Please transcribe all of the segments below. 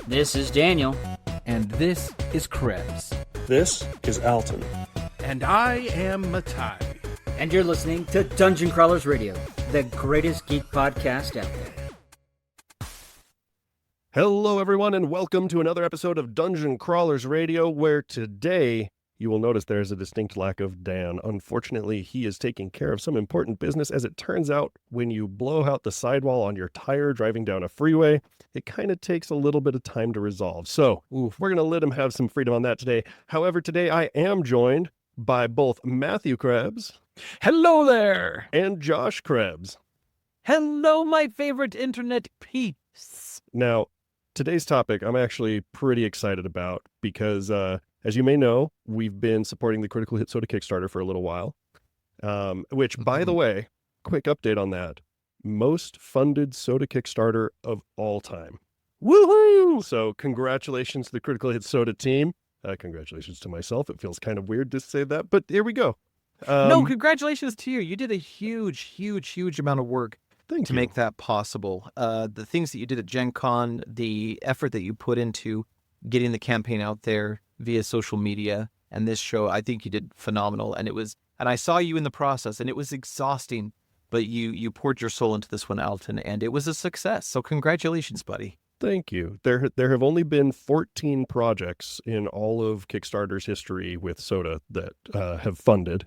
This is Daniel. And this is Krebs. This is Alton. And I am Matai. And you're listening to Dungeon Crawlers Radio, the greatest geek podcast out there. Hello, everyone, and welcome to another episode of Dungeon Crawlers Radio, where today you will notice there is a distinct lack of Dan. Unfortunately, he is taking care of some important business. As it turns out, when you blow out the sidewall on your tire driving down a freeway, it kind of takes a little bit of time to resolve. So we're going to let him have some freedom on that today. However, today I am joined by both Matthew Krebs. Hello there. And Josh Krebs. Hello, my favorite internet peeps. Now, today's topic I'm actually pretty excited about because, as you may know, we've been supporting the Critical Hit Soda Kickstarter for a little while, which, by the way, quick update on that, most funded soda Kickstarter of all time. Woohoo! So congratulations to the Critical Hit Soda team. Congratulations to myself. It feels kind of weird to say that, but here we go. No, congratulations to you. You did a huge amount of work to make that possible. The things that you did at Gen Con, the effort that you put into getting the campaign out there via social media and this show, I think you did phenomenal. And I saw you in the process, and it was exhausting, but you poured your soul into this one, Alton, and it was a success. So congratulations, buddy. Thank you. There have only been 14 projects in all of Kickstarter's history with soda that have funded.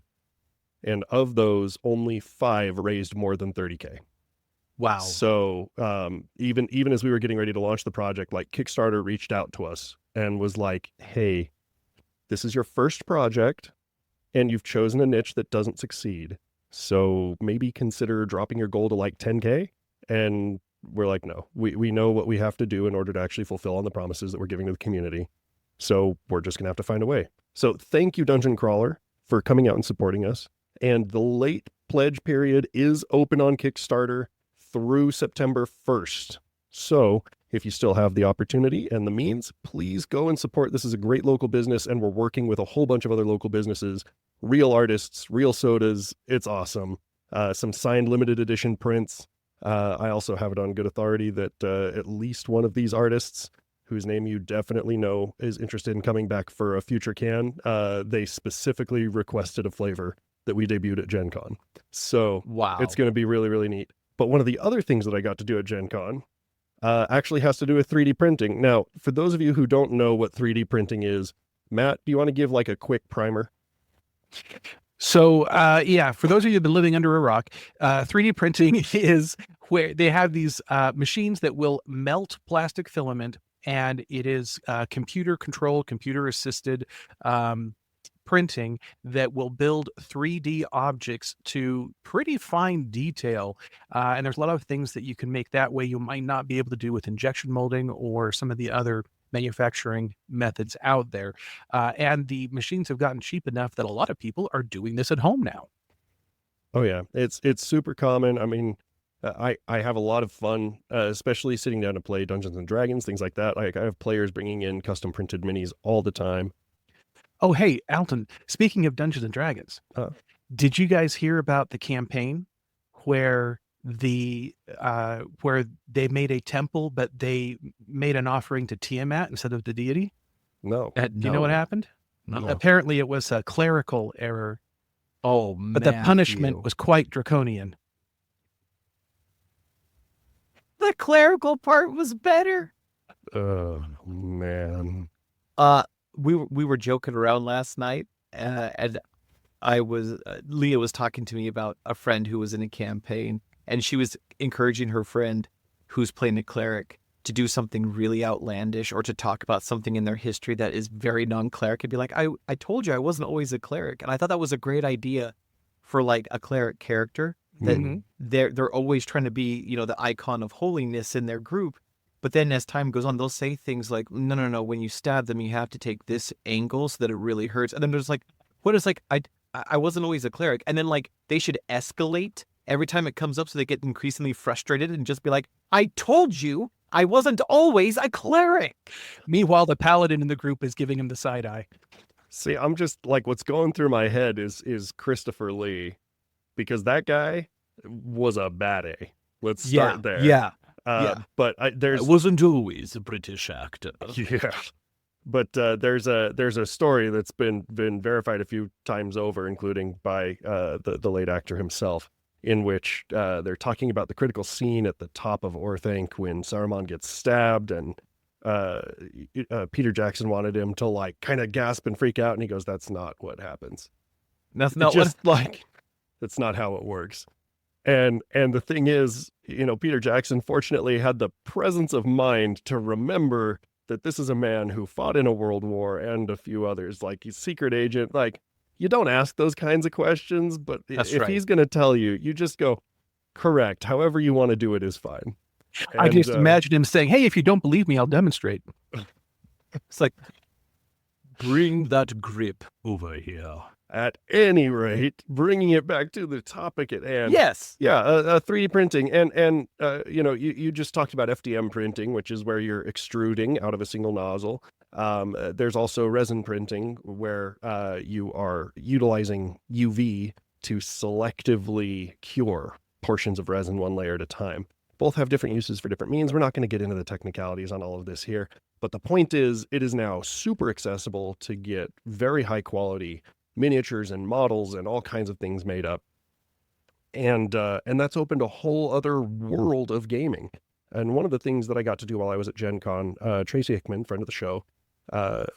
And of those, only 5 raised more than $30K. Wow. So even as we were getting ready to launch the project, like Kickstarter reached out to us and was like, hey, this is your first project and you've chosen a niche that doesn't succeed. So maybe consider dropping your goal to like 10K. And we're like, no, we know what we have to do in order to actually fulfill on the promises that we're giving to the community. So we're just going to have to find a way. So thank you, Dungeon Crawler, for coming out and supporting us. And the late pledge period is open on Kickstarter through September 1st. So if you still have the opportunity and the means, please go and support. This is a great local business, and we're working with a whole bunch of other local businesses, real artists, real sodas. It's awesome. Some signed limited edition prints. I also have it on good authority that at least one of these artists, whose name you definitely know, is interested in coming back for a future can. They specifically requested a flavor that we debuted at Gen Con. So wow, it's going to be really, really neat. But one of the other things that I got to do at Gen Con actually has to do with 3D printing. Now, for those of you who don't know what 3D printing is, Matt, do you want to give like a quick primer? So, for those of you who've been living under a rock, 3D printing is where they have these machines that will melt plastic filament, and it is computer-controlled, computer-assisted printing that will build 3D objects to pretty fine detail. And there's a lot of things that you can make that way you might not be able to do with injection molding or some of the other manufacturing methods out there. And the machines have gotten cheap enough that a lot of people are doing this at home now. Oh yeah, it's super common. I mean, I have a lot of fun, especially sitting down to play Dungeons and Dragons, things like that. Like I have players bringing in custom printed minis all the time. Oh, hey, Alton, speaking of Dungeons and Dragons, did you guys hear about the campaign where where they made a temple, but they made an offering to Tiamat instead of the deity? No. Do you know what happened? No. Apparently it was a clerical error. Oh, but the punishment was quite draconian. The clerical part was better. Oh, man. We were joking around last night, and Leah was talking to me about a friend who was in a campaign, and she was encouraging her friend who's playing a cleric to do something really outlandish or to talk about something in their history that is very non-cleric and be like, I told you I wasn't always a cleric. And I thought that was a great idea for like a cleric character, that they're always trying to be, the icon of holiness in their group. But then as time goes on, they'll say things like, no, when you stab them, you have to take this angle so that it really hurts. And then there's like, what is like, I wasn't always a cleric. And then like, they should escalate every time it comes up so they get increasingly frustrated and just be like, I told you I wasn't always a cleric. Meanwhile, the paladin in the group is giving him the side eye. See, I'm just like, what's going through my head is Christopher Lee, because that guy was a bad A. Let's start there. Yeah. But I there's wasn't always a British actor. yeah. But there's a story that's been verified a few times over, including by the late actor himself, in which they're talking about the critical scene at the top of Orthanc when Saruman gets stabbed, and Peter Jackson wanted him to like kind of gasp and freak out, and he goes, "That's not what happens. That's It not just like that's not how it works." And the thing is, Peter Jackson fortunately had the presence of mind to remember that this is a man who fought in a world war and a few others. Like, he's secret agent. Like, you don't ask those kinds of questions, but That's if right. he's going to tell you, you just go, correct. However you want to do it is fine. I And, just imagine him saying, "Hey, if you don't believe me, I'll demonstrate." It's like, bring that grip over here. at any rate, bringing it back to the topic at hand. Yes. Yeah, 3D printing, and you just talked about FDM printing, which is where you're extruding out of a single nozzle. There's also resin printing, where you are utilizing UV to selectively cure portions of resin one layer at a time. Both have different uses for different means. We're not going to get into the technicalities on all of this here, but the point is, it is now super accessible to get very high quality miniatures and models and all kinds of things made up. And that's opened a whole other world of gaming. And one of the things that I got to do while I was at Gen Con, Tracy Hickman, friend of the show,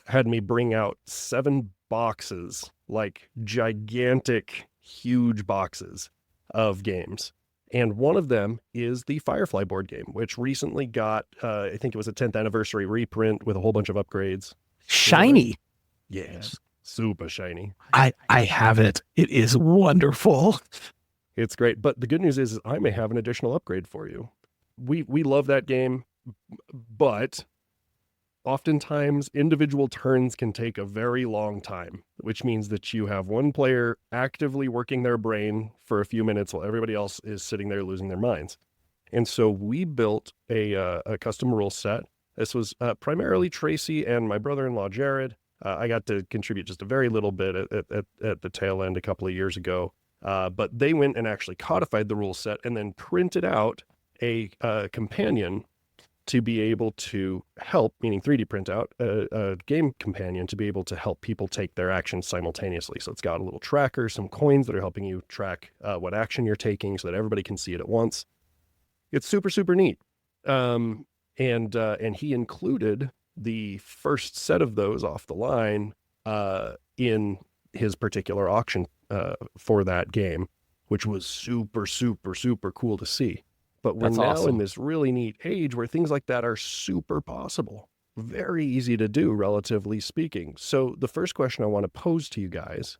had me bring out 7 boxes, like gigantic, huge boxes of games. And one of them is the Firefly board game, which recently got, I think it was a 10th anniversary reprint with a whole bunch of upgrades. Shiny. Yes. Super shiny. I have it. It is wonderful. It's great. But the good news is I may have an additional upgrade for you. We love that game, but oftentimes individual turns can take a very long time, which means that you have one player actively working their brain for a few minutes while everybody else is sitting there losing their minds. And so we built a custom rule set. This was primarily Tracy and my brother-in-law, Jared. I got to contribute just a very little bit at the tail end a couple of years ago. But they went and actually codified the rule set and then printed out a companion to be able to help, meaning 3D print out, a game companion to be able to help people take their actions simultaneously. So it's got a little tracker, some coins that are helping you track what action you're taking so that everybody can see it at once. It's super, super neat. And he included the first set of those off the line in his particular auction for that game, which was super, super, super cool to see. But we're That's now awesome. in this really neat age where things like that are super possible. Very easy to do, relatively speaking. So the first question I want to pose to you guys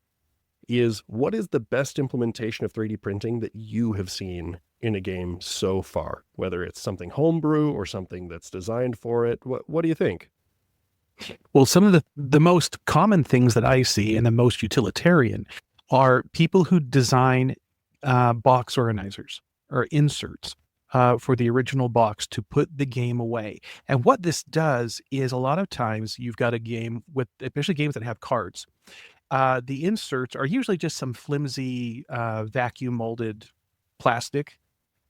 is, what is the best implementation of 3D printing that you have seen in a game so far? Whether it's something homebrew or something that's designed for it. What do you think? Well, some of the most common things that I see and the most utilitarian are people who design box organizers or inserts for the original box to put the game away. And what this does is, a lot of times you've got a game with, especially games that have cards. The inserts are usually just some flimsy vacuum molded plastic.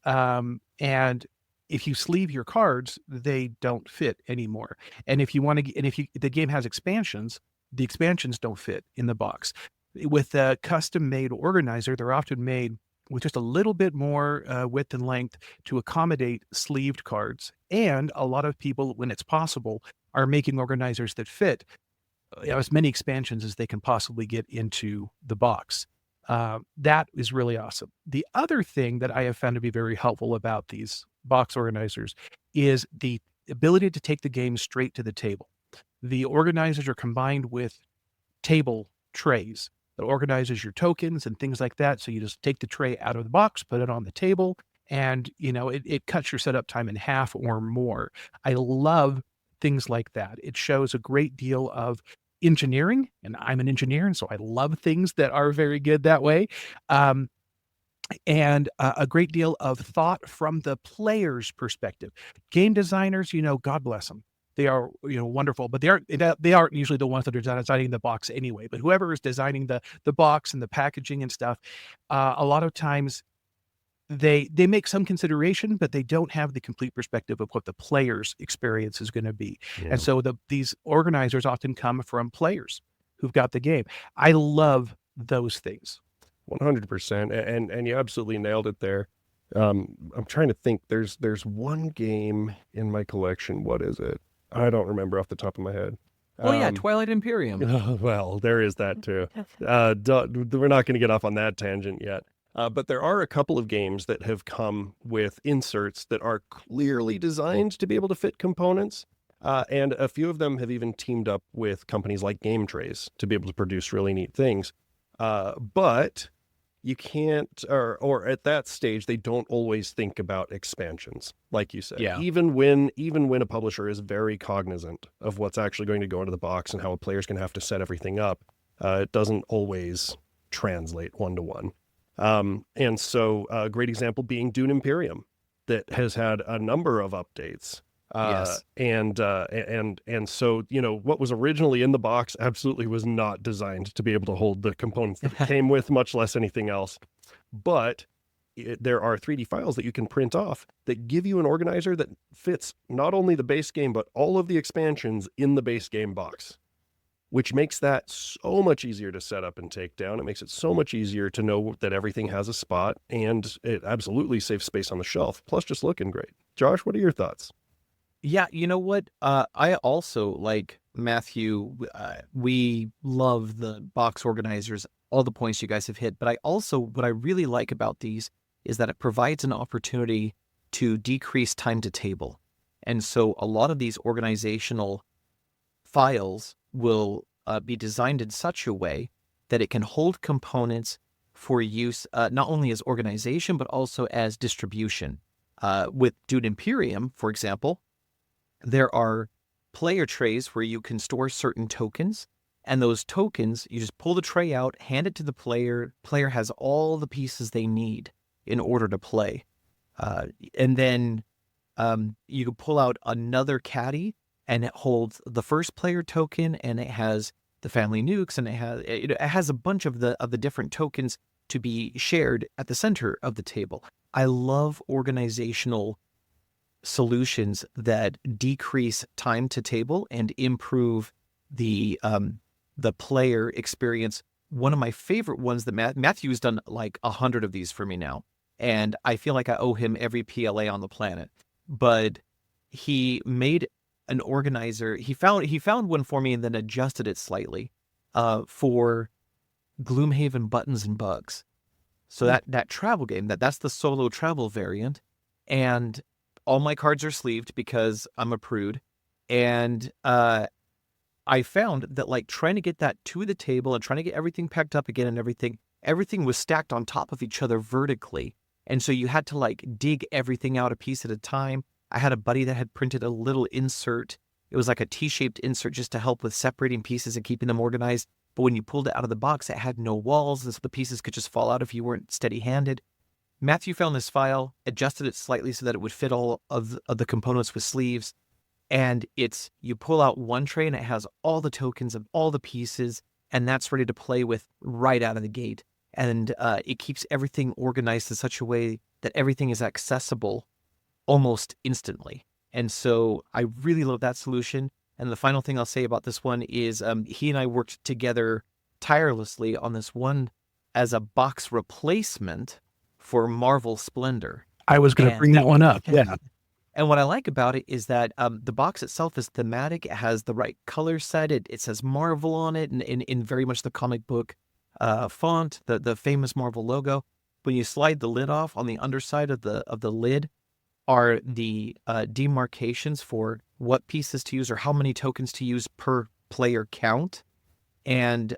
And if you sleeve your cards, they don't fit anymore. And if you want to, and if the game has expansions, the expansions don't fit in the box. With a custom made organizer, they're often made with just a little bit more width and length to accommodate sleeved cards. And a lot of people, when it's possible, are making organizers that fit as many expansions as they can possibly get into the box. That is really awesome. The other thing that I have found to be very helpful about these box organizers is the ability to take the game straight to the table. The organizers are combined with table trays that organizes your tokens and things like that. So you just take the tray out of the box, put it on the table, and it cuts your setup time in half or more. I love things like that. It shows a great deal of engineering, and I'm an engineer, and so I love things that are very good that way. And a great deal of thought from the player's perspective. Game designers, God bless them. They are, wonderful, but they aren't usually the ones that are designing the box anyway. But whoever is designing the box and the packaging and stuff, a lot of times they make some consideration, but they don't have the complete perspective of what the player's experience is going to be. Yeah. And so these organizers often come from players who've got the game. I love those things. 100%. And you absolutely nailed it there. I'm trying to think. There's one game in my collection. What is it? I don't remember off the top of my head. Oh yeah, Twilight Imperium. Well, there is that too. We're not going to get off on that tangent yet. But there are a couple of games that have come with inserts that are clearly designed to be able to fit components. And a few of them have even teamed up with companies like Game Trays to be able to produce really neat things. But you can't, or at that stage, they don't always think about expansions, like you said. Yeah. Even when a publisher is very cognizant of what's actually going to go into the box and how a player's going to have to set everything up, it doesn't always translate one-to-one. And so a great example being Dune Imperium, that has had a number of updates. Yes. And so, what was originally in the box absolutely was not designed to be able to hold the components that it came with, much less anything else. But there are 3D files that you can print off that give you an organizer that fits not only the base game, but all of the expansions in the base game box, which makes that so much easier to set up and take down. It makes it so much easier to know that everything has a spot, and it absolutely saves space on the shelf, plus just looking great. Josh, what are your thoughts? Yeah, you know what? I also, like Matthew, we love the box organizers, all the points you guys have hit. But what I really like about these is that it provides an opportunity to decrease time to table. And so a lot of these organizational files will be designed in such a way that it can hold components for use not only as organization, but also as distribution. With Dune Imperium, for example, there are player trays where you can store certain tokens, and those tokens, you just pull the tray out, hand it to the player. Player has all the pieces they need in order to play. And then you can pull out another caddy, and it holds the first player token, and it has the family nukes, and it has a bunch of the different tokens to be shared at the center of the table. I love organizational solutions that decrease time to table and improve the player experience. One of my favorite ones that Matthew's done like 100 of these for me now, and I feel like I owe him every PLA on the planet. But he made an organizer. He found one for me and then adjusted it slightly for Gloomhaven Buttons and Bugs. So that travel game, that's the solo travel variant, and all my cards are sleeved because I'm a prude. And I found that like trying to get that to the table and trying to get everything packed up again and everything was stacked on top of each other vertically. And so you had to like dig everything out a piece at a time. I had a buddy that had printed a little insert. It was like a T-shaped insert just to help with separating pieces and keeping them organized. But when you pulled it out of the box, it had no walls, and so the pieces could just fall out if you weren't steady-handed. Matthew found this file, adjusted it slightly so that it would fit all of the components with sleeves. And you pull out one tray and it has all the tokens of all the pieces, and that's ready to play with right out of the gate. And it keeps everything organized in such a way that everything is accessible almost instantly. And so I really love that solution. And the final thing I'll say about this one is he and I worked together tirelessly on this one as a box replacement for Marvel Splendor. I was going to bring that one up. Yeah. And what I like about it is that the box itself is thematic. It has the right color set. It says Marvel on it in very much the comic book font, the famous Marvel logo. When you slide the lid off, on the underside of the lid are the demarcations for what pieces to use or how many tokens to use per player count. And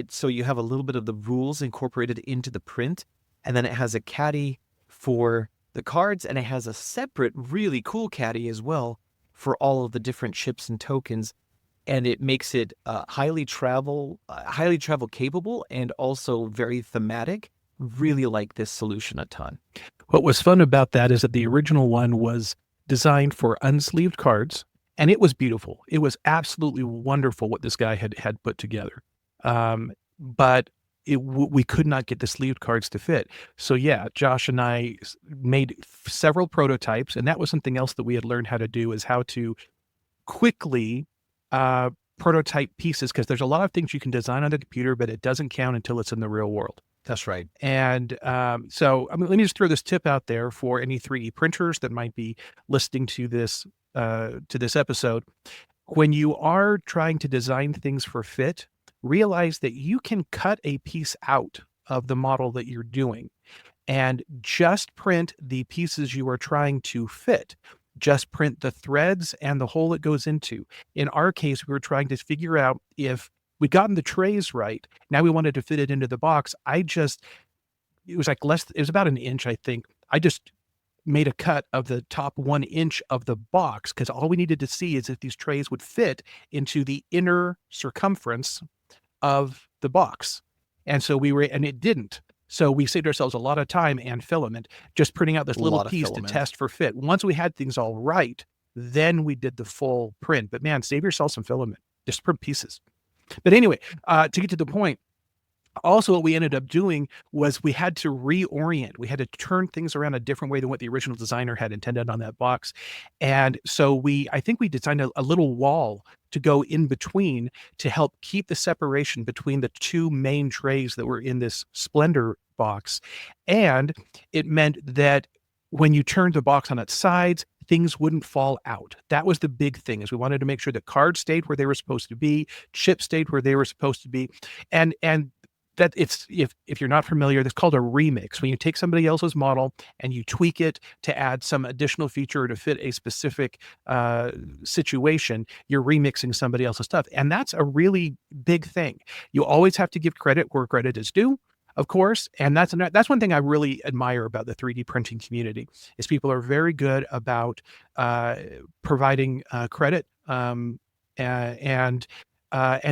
so you have a little bit of the rules incorporated into the print. And then it has a caddy for the cards, and it has a separate, really cool caddy as well for all of the different chips and tokens. And it makes it highly travel capable and also very thematic. Really like this solution a ton. What was fun about that is that the original one was designed for unsleeved cards, and it was beautiful. It was absolutely wonderful what this guy had put together. But we could not get the sleeve cards to fit. So yeah, Josh and I made several prototypes, and that was something else that we had learned how to do, is how to quickly prototype pieces, because there's a lot of things you can design on the computer, but it doesn't count until it's in the real world. That's right. And so let me just throw this tip out there for any 3D printers that might be listening to this episode. When you are trying to design things for fit, realize that you can cut a piece out of the model that you're doing and just print the pieces you are trying to fit. Just print the threads and the hole it goes into. In our case, we were trying to figure out if we'd gotten the trays right. Now we wanted to fit it into the box. It was about an inch, I think. I just made a cut of the top 1 inch of the box, because all we needed to see is if these trays would fit into the inner circumference of the box. And it didn't. So we saved ourselves a lot of time and filament just printing out this little piece to test for fit. Once we had things all right, then we did the full print. But man, save yourself some filament. Just print pieces. But anyway, to get to the point, also what we ended up doing was we had to reorient. We had to turn things around a different way than what the original designer had intended on that box. And so I think we designed a little wall to go in between to help keep the separation between the 2 main trays that were in this Splendor box. And it meant that when you turned the box on its sides, things wouldn't fall out. That was the big thing, is we wanted to make sure that cards stayed where they were supposed to be, chips stayed where they were supposed to be. And that it's, if you're not familiar, that's called a remix. When you take somebody else's model and you tweak it to add some additional feature to fit a specific situation, you're remixing somebody else's stuff. And that's a really big thing. You always have to give credit where credit is due, of course. And that's one thing I really admire about the 3D printing community, is people are very good about providing credit and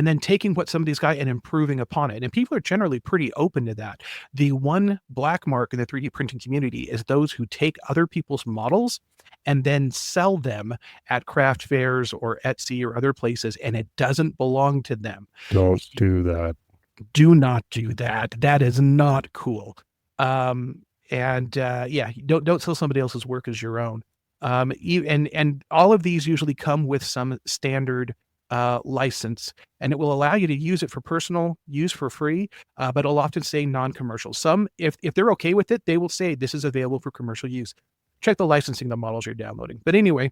then taking what somebody's got and improving upon it. And people are generally pretty open to that. The one black mark in the 3D printing community is those who take other people's models and then sell them at craft fairs or Etsy or other places, and it doesn't belong to them. Don't do that. Do not do that. That is not cool. Don't sell somebody else's work as your own. And all of these usually come with some standard license, and it will allow you to use it for personal use for free, but it'll often say non-commercial. Some, if they're okay with it, they will say this is available for commercial use. Check the licensing, the models you're downloading. But anyway,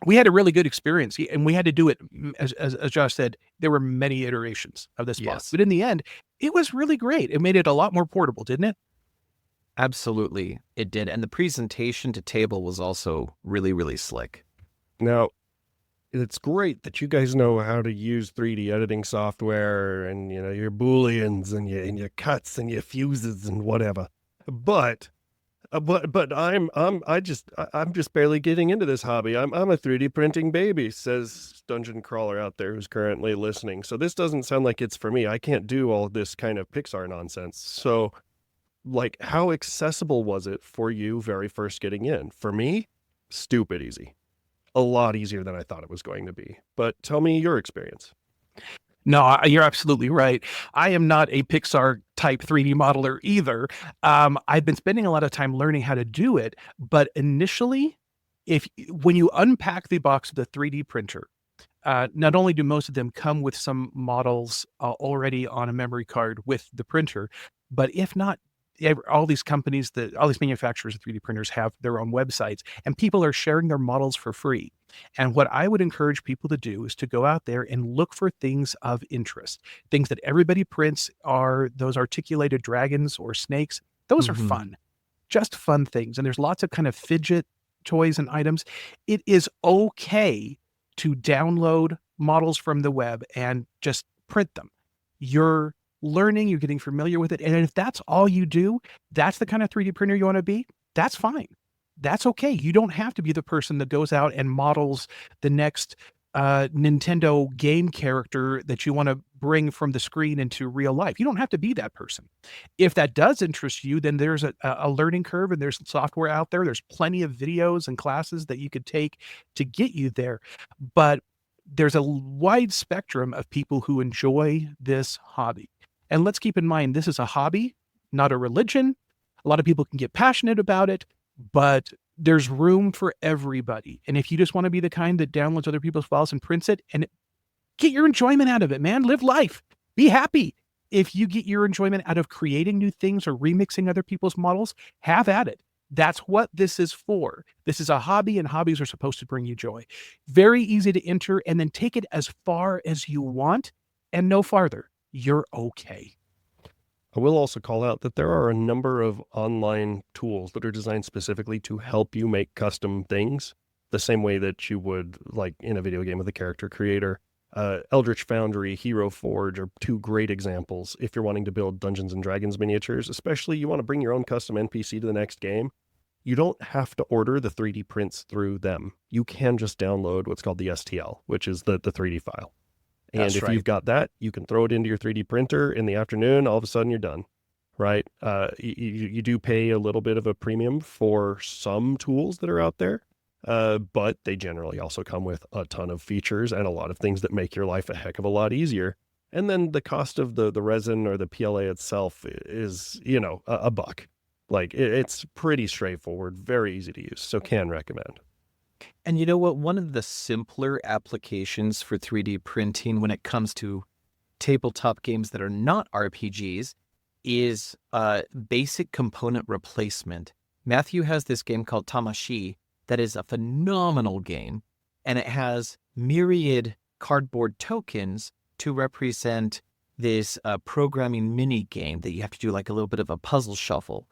we had a really good experience, and we had to do it, as Josh said, there were many iterations of this box. But in the end, it was really great. It made it a lot more portable, didn't it? Absolutely, it did. And the presentation to table was also really, really slick. Now, it's great that you guys know how to use 3D editing software and, your booleans and your cuts and your fuses and whatever. But I'm just barely getting into this hobby. I'm a 3D printing baby, says Dungeon Crawler out there who's currently listening. So this doesn't sound like it's for me. I can't do all this kind of Pixar nonsense. So, how accessible was it for you very first getting in? For me, stupid easy. A lot easier than I thought it was going to be. But tell me your experience. No, you're absolutely right. I am not a Pixar type 3D modeler either. I've been spending a lot of time learning how to do it, but initially, when you unpack the box of the 3D printer, not only do most of them come with some models already on a memory card with the printer, but if not, all these manufacturers of 3D printers have their own websites, and people are sharing their models for free. And what I would encourage people to do is to go out there and look for things of interest. Things that everybody prints are those articulated dragons or snakes. Those are fun, just fun things. And there's lots of kind of fidget toys and items. It is okay to download models from the web and just print them. You're learning, you're getting familiar with it. And if that's all you do, that's the kind of 3D printer you want to be, that's fine. That's okay. You don't have to be the person that goes out and models the next Nintendo game character that you want to bring from the screen into real life. You don't have to be that person. If that does interest you, then there's a learning curve, and there's software out there. There's plenty of videos and classes that you could take to get you there. But there's a wide spectrum of people who enjoy this hobby. And let's keep in mind, this is a hobby, not a religion. A lot of people can get passionate about it, but there's room for everybody. And if you just want to be the kind that downloads other people's files and prints it and get your enjoyment out of it, man, live life, be happy. If you get your enjoyment out of creating new things or remixing other people's models, have at it. That's what this is for. This is a hobby, and hobbies are supposed to bring you joy. Very easy to enter, and then take it as far as you want and no farther. You're okay. I will also call out that there are a number of online tools that are designed specifically to help you make custom things the same way that you would like in a video game with a character creator. Eldritch Foundry, Hero Forge are two great examples if you're wanting to build Dungeons and Dragons miniatures, especially you want to bring your own custom NPC to the next game. You don't have to order the 3D prints through them. You can just download what's called the STL, which is the 3D file. And That's if right. you've got that, you can throw it into your 3D printer in the afternoon. All of a sudden, you're done, right? You do pay a little bit of a premium for some tools that are out there, but they generally also come with a ton of features and a lot of things that make your life a heck of a lot easier. And then the cost of the resin or the PLA itself is, a buck. Like it's pretty straightforward, very easy to use. So can recommend. And you know what? One of the simpler applications for 3D printing when it comes to tabletop games that are not RPGs is basic component replacement. Matthew has this game called Tamashi that is a phenomenal game, and it has myriad cardboard tokens to represent this programming mini game that you have to do like a little bit of a puzzle shuffle.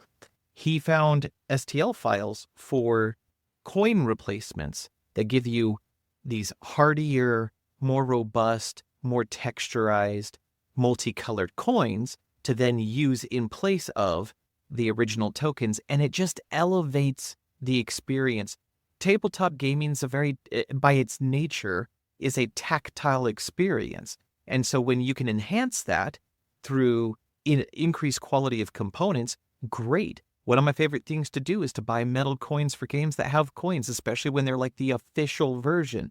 He found STL files for coin replacements that give you these hardier, more robust, more texturized, multicolored coins to then use in place of the original tokens, and it just elevates the experience. Tabletop gaming is by its nature, is a tactile experience. And so when you can enhance that through increased quality of components, great. One of my favorite things to do is to buy metal coins for games that have coins, especially when they're like the official version.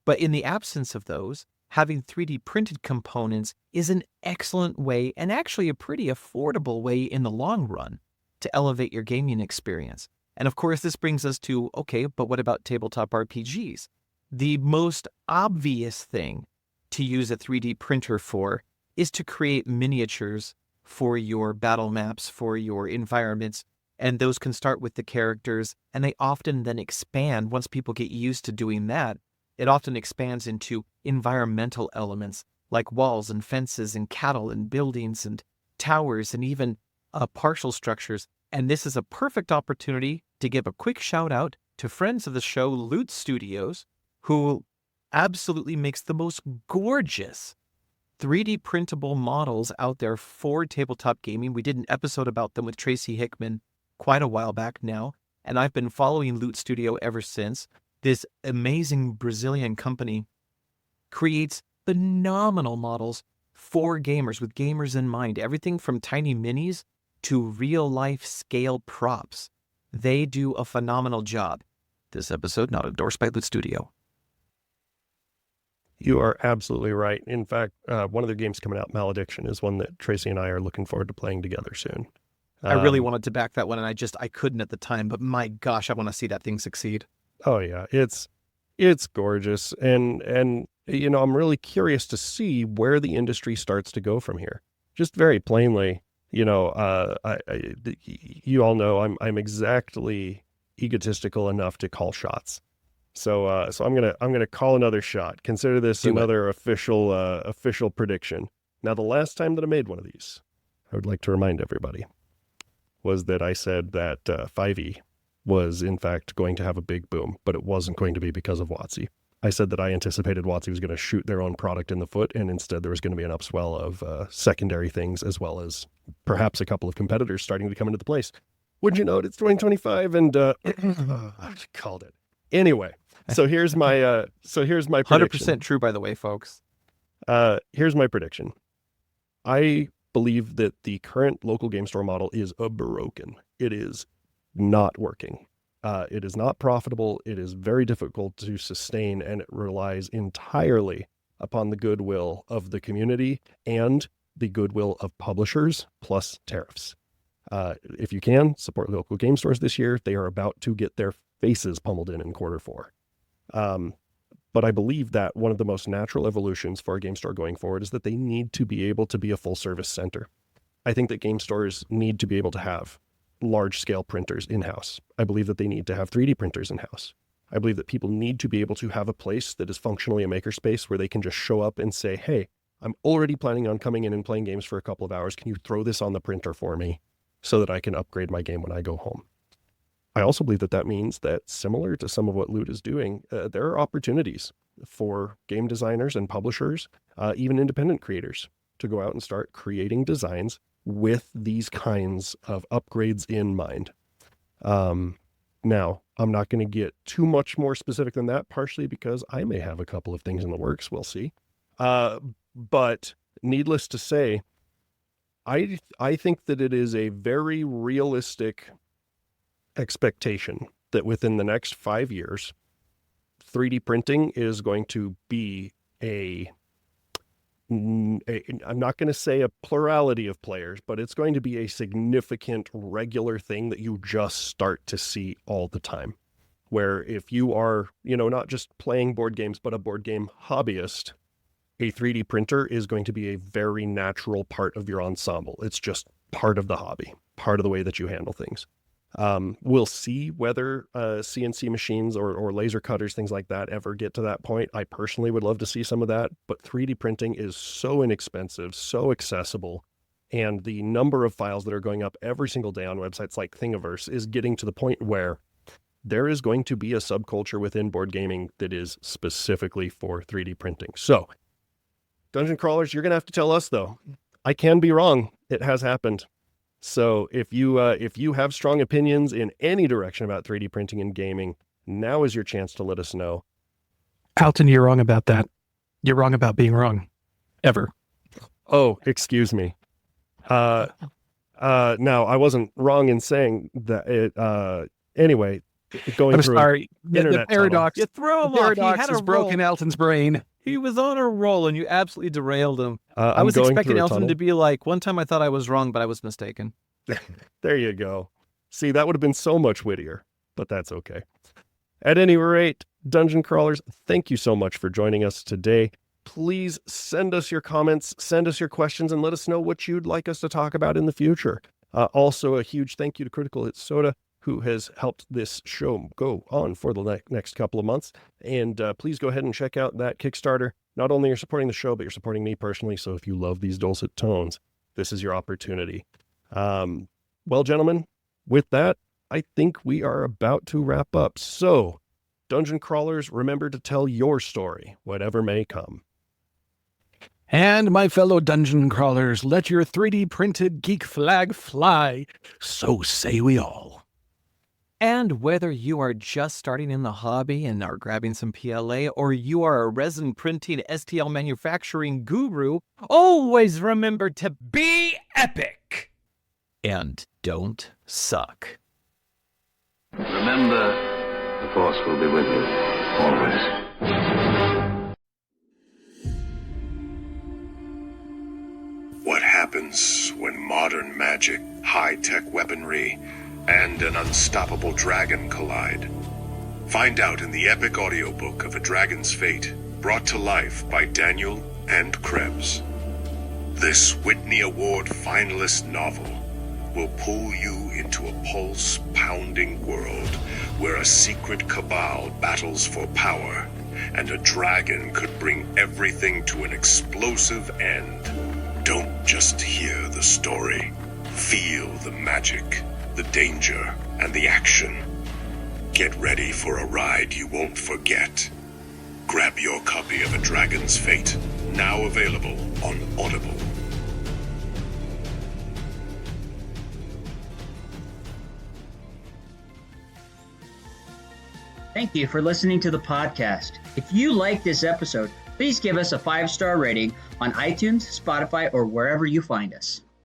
But in the absence of those, having 3D printed components is an excellent way, and actually a pretty affordable way in the long run, to elevate your gaming experience. And of course, this brings us to, okay, but what about tabletop RPGs? The most obvious thing to use a 3D printer for is to create miniatures for your battle maps, for your environments, and those can start with the characters, and they often then expand. Once people get used to doing that, it often expands into environmental elements like walls and fences and cattle and buildings and towers and even partial structures. And this is a perfect opportunity to give a quick shout out to friends of the show, Loot Studios, who absolutely makes the most gorgeous 3D printable models out there for tabletop gaming. We did an episode about them with Tracy Hickman quite a while back now, and I've been following Loot Studio ever since. This amazing Brazilian company creates phenomenal models for gamers, with gamers in mind. Everything from tiny minis to real-life scale props. They do a phenomenal job. This episode not endorsed by Loot Studio. You are absolutely right. In fact, one of their games coming out, Malediction, is one that Tracy and I are looking forward to playing together soon. I really wanted to back that one, and I couldn't at the time, but my gosh, I want to see that thing succeed. Oh yeah, it's gorgeous, and I'm really curious to see where the industry starts to go from here. Just very plainly, you all know I'm exactly egotistical enough to call shots. So I'm gonna call another shot. Consider this another official prediction. Now, the last time that I made one of these, I would like to remind everybody, was that I said that 5e was in fact going to have a big boom, but it wasn't going to be because of WotC. I said that I anticipated WotC was going to shoot their own product in the foot, and instead there was going to be an upswell of secondary things, as well as perhaps a couple of competitors starting to come into the place. Wouldn't you know it? It's 2025, and I called it. Anyway, so here's my prediction. 100% true, by the way, folks. Here's my prediction. I believe that the current local game store model is broken. It is not working. It is not profitable. It is very difficult to sustain, and it relies entirely upon the goodwill of the community and the goodwill of publishers plus tariffs. If you can, support local game stores this year. They are about to get their faces pummeled in Q4. But I believe that one of the most natural evolutions for a game store going forward is that they need to be able to be a full service center. I think that game stores need to be able to have large scale printers in-house. I believe that they need to have 3D printers in-house. I believe that people need to be able to have a place that is functionally a makerspace where they can just show up and say, hey, I'm already planning on coming in and playing games for a couple of hours. Can you throw this on the printer for me so that I can upgrade my game when I go home? I also believe that that means that, similar to some of what Loot is doing, there are opportunities for game designers and publishers, even independent creators, to go out and start creating designs with these kinds of upgrades in mind. Now, I'm not going to get too much more specific than that, partially because I may have a couple of things in the works. We'll see. But needless to say, I think that it is a very realistic expectation that within the next 5 years, 3D printing is going to be I'm not going to say a plurality of players, but it's going to be a significant regular thing that you just start to see all the time. Where if you are, not just playing board games, but a board game hobbyist, a 3D printer is going to be a very natural part of your ensemble. It's just part of the hobby, part of the way that you handle things. We'll see whether CNC machines or laser cutters, things like that, ever get to that point. I personally would love to see some of that, but 3D printing is so inexpensive, so accessible, and the number of files that are going up every single day on websites like Thingiverse is getting to the point where there is going to be a subculture within board gaming that is specifically for 3D printing. So, Dungeon Crawlers, you're going to have to tell us, though. I can be wrong. It has happened. So if you have strong opinions in any direction about 3D printing and gaming, now is your chance to let us know. Alton, you're wrong about that. You're wrong about being wrong. Ever. Oh, excuse me. Now, I wasn't wrong in saying that anyway, going I'm through sorry. The internet paradox. You throw him The off. He paradox had a has broken roll. Alton's brain. He was on a roll, and you absolutely derailed him. I I'm was going expecting through a Elton tunnel. to be like, one time I thought I was wrong, but I was mistaken. There you go. See, that would have been so much wittier, but that's okay. At any rate, Dungeon Crawlers, thank you so much for joining us today. Please send us your comments, send us your questions, and let us know what you'd like us to talk about in the future. Also, a huge thank you to Critical Hit Soda, who has helped this show go on for the next couple of months. And please go ahead and check out that Kickstarter. Not only you're supporting the show, but you're supporting me personally. So if you love these dulcet tones, this is your opportunity. Well, gentlemen, with that, I think we are about to wrap up. So, Dungeon Crawlers, remember to tell your story, whatever may come. And my fellow dungeon crawlers, let your 3D printed geek flag fly. So say we all. And whether you are just starting in the hobby and are grabbing some PLA, or you are a resin printing STL manufacturing guru, always remember to be epic and don't suck. Remember, the Force will be with you, always. What happens when modern magic, high-tech weaponry, and an unstoppable dragon collide? Find out in the epic audiobook of A Dragon's Fate, brought to life by Daniel and Krebs. This Whitney Award finalist novel will pull you into a pulse-pounding world where a secret cabal battles for power, and a dragon could bring everything to an explosive end. Don't just hear the story. Feel the magic, the danger, and the action. Get ready for a ride you won't forget. Grab your copy of A Dragon's Fate, now available on Audible. Thank you for listening to the podcast. If you like this episode, please give us a 5-star rating on iTunes, Spotify, or wherever you find us.